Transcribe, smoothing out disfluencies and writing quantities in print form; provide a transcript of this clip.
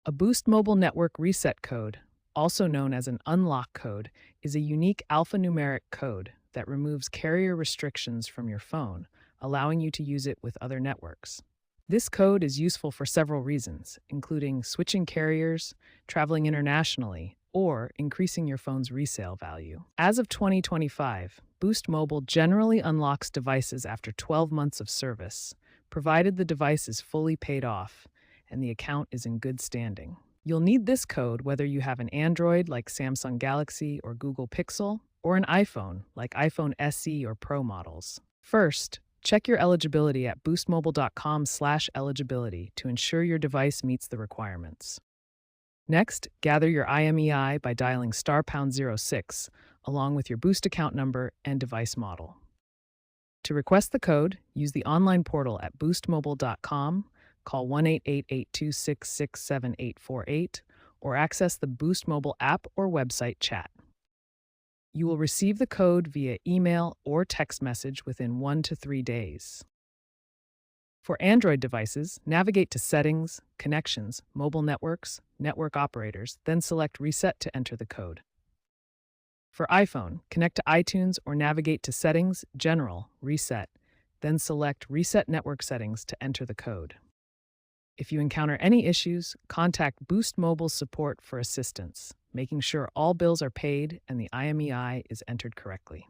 A Boost Mobile Network reset code, also known as an unlock code, is a unique alphanumeric code that removes carrier restrictions from your phone, allowing you to use it with other networks. This code is useful for several reasons, including switching carriers, traveling internationally, or increasing your phone's resale value. As of 2025, Boost Mobile generally unlocks devices after 12 months of service, provided the device is fully paid off and the account is in good standing. You'll need this code whether you have an Android like Samsung Galaxy or Google Pixel, or an iPhone like iPhone SE or Pro models. First, check your eligibility at boostmobile.com/eligibility to ensure your device meets the requirements. Next, gather your IMEI by dialing *#06 along with your Boost account number and device model. To request the code, use the online portal at boostmobile.com, call 1-888-826-67848, or access the Boost Mobile app or website chat. You will receive the code via email or text message within 1 to 3 days. For Android devices, navigate to Settings, Connections, Mobile Networks, Network Operators, then select Reset to enter the code. For iPhone, connect to iTunes or navigate to Settings, General, Reset, then select Reset Network Settings to enter the code. If you encounter any issues, contact Boost Mobile support for assistance, making sure all bills are paid and the IMEI is entered correctly.